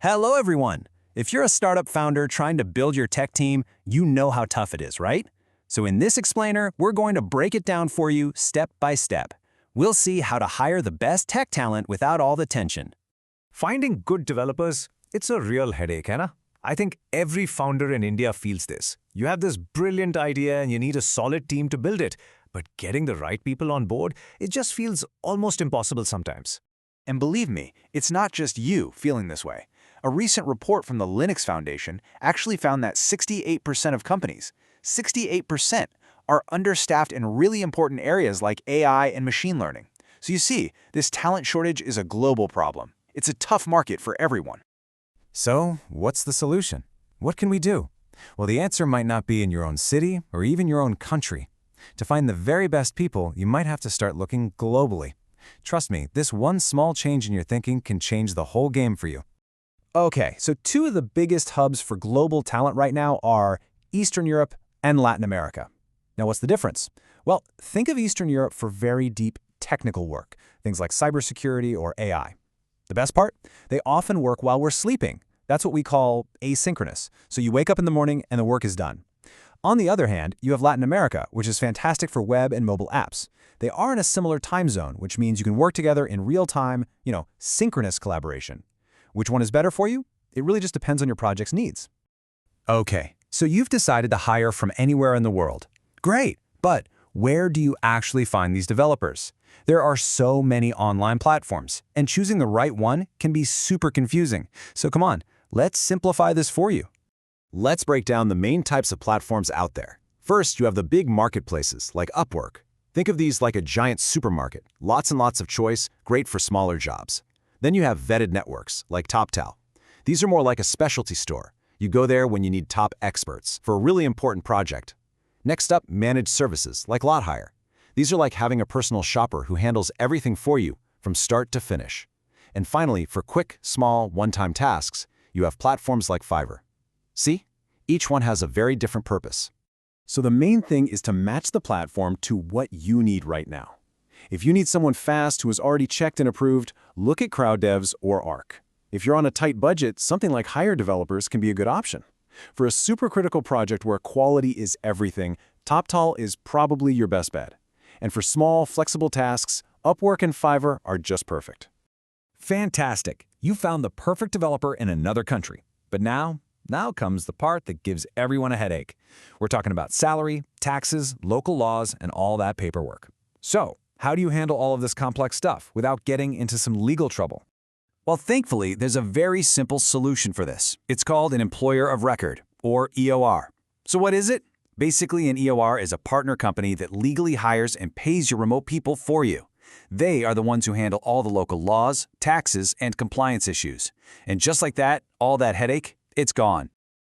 Hello, everyone. If you're a startup founder trying to build your tech team, you know how tough it is, right? So in this explainer, we're going to break it down for you step by step. We'll see how to hire the best tech talent without all the tension. Finding good developers, it's a real headache, Anna. I think every founder in India feels this. You have this brilliant idea and you need a solid team to build it. But getting the right people on board, it just feels almost impossible sometimes. And believe me, it's not just you feeling this way. A recent report from the Linux Foundation actually found that 68% of companies, 68%, are understaffed in really important areas like AI and machine learning. So you see, this talent shortage is a global problem. It's a tough market for everyone. So, what's the solution? What can we do? Well, the answer might not be in your own city or even your own country. To find the very best people, you might have to start looking globally. Trust me, this one small change in your thinking can change the whole game for you. Okay, so two of the biggest hubs for global talent right now are Eastern Europe and Latin America. Now, what's the difference? Well, think of Eastern Europe for very deep technical work, things like cybersecurity or AI. The best part? They often work while we're sleeping. That's what we call asynchronous. So you wake up in the morning and the work is done. On the other hand, you have Latin America, which is fantastic for web and mobile apps. They are in a similar time zone, which means you can work together in real time, synchronous collaboration. Which one is better for you? It really just depends on your project's needs. Okay, so you've decided to hire from anywhere in the world. Great, but where do you actually find these developers? There are so many online platforms, and choosing the right one can be super confusing. So come on, let's simplify this for you. Let's break down the main types of platforms out there. First, you have the big marketplaces like Upwork. Think of these like a giant supermarket, lots and lots of choice, great for smaller jobs. Then you have vetted networks like Toptal. These are more like a specialty store. You go there when you need top experts for a really important project. Next up, managed services like Lot Hire. These are like having a personal shopper who handles everything for you from start to finish. And finally, for quick, small, one-time tasks, you have platforms like Fiverr. See? Each one has a very different purpose. So the main thing is to match the platform to what you need right now. If you need someone fast who is already checked and approved, look at CrowdDevs or Arc. If you're on a tight budget, something like Hire Developers can be a good option. For a supercritical project where quality is everything, Toptal is probably your best bet. And for small, flexible tasks, Upwork and Fiverr are just perfect. Fantastic! You found the perfect developer in another country. But now comes the part that gives everyone a headache. We're talking about salary, taxes, local laws, and all that paperwork. So, how do you handle all of this complex stuff without getting into some legal trouble? Well, thankfully, there's a very simple solution for this. It's called an employer of record, or EOR. So what is it? Basically, an EOR is a partner company that legally hires and pays your remote people for you. They are the ones who handle all the local laws, taxes, and compliance issues. And just like that, all that headache, it's gone.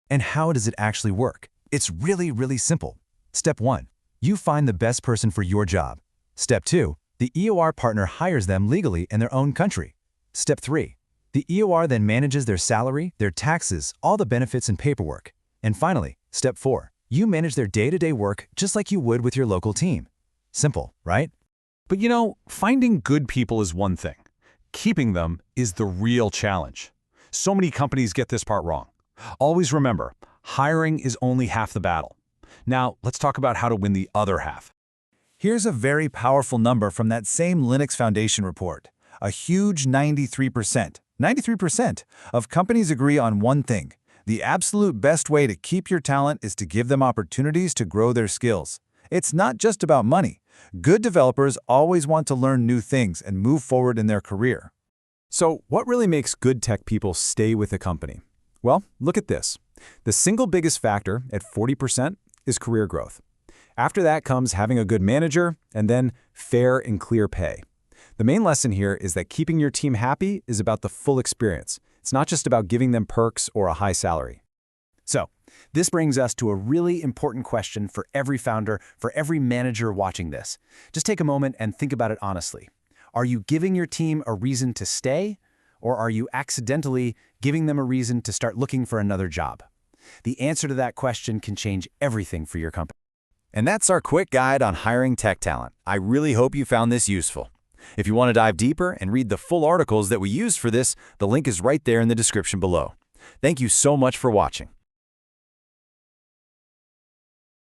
And how does it actually work? It's really, really simple. Step 1. You find the best person for your job. Step 2. The EOR partner hires them legally in their own country. Step 3. The EOR then manages their salary, their taxes, all the benefits and paperwork. And finally, Step 4. You manage their day-to-day work just like you would with your local team. Simple, right? But finding good people is one thing. Keeping them is the real challenge. So many companies get this part wrong. Always remember, hiring is only half the battle. Now, let's talk about how to win the other half. Here's a very powerful number from that same Linux Foundation report. A huge 93% of companies agree on one thing. The absolute best way to keep your talent is to give them opportunities to grow their skills. It's not just about money. Good developers always want to learn new things and move forward in their career. So, what really makes good tech people stay with a company? Well, look at this. The single biggest factor, at 40%, is career growth. After that comes having a good manager, and then fair and clear pay. The main lesson here is that keeping your team happy is about the full experience. It's not just about giving them perks or a high salary. So, this brings us to a really important question for every founder, for every manager watching this. Just take a moment and think about it honestly. Are you giving your team a reason to stay, or are you accidentally giving them a reason to start looking for another job? The answer to that question can change everything for your company. And that's our quick guide on hiring tech talent. I really hope you found this useful. If you want to dive deeper and read the full articles that we used for this, the link is right there in the description below. Thank you so much for watching.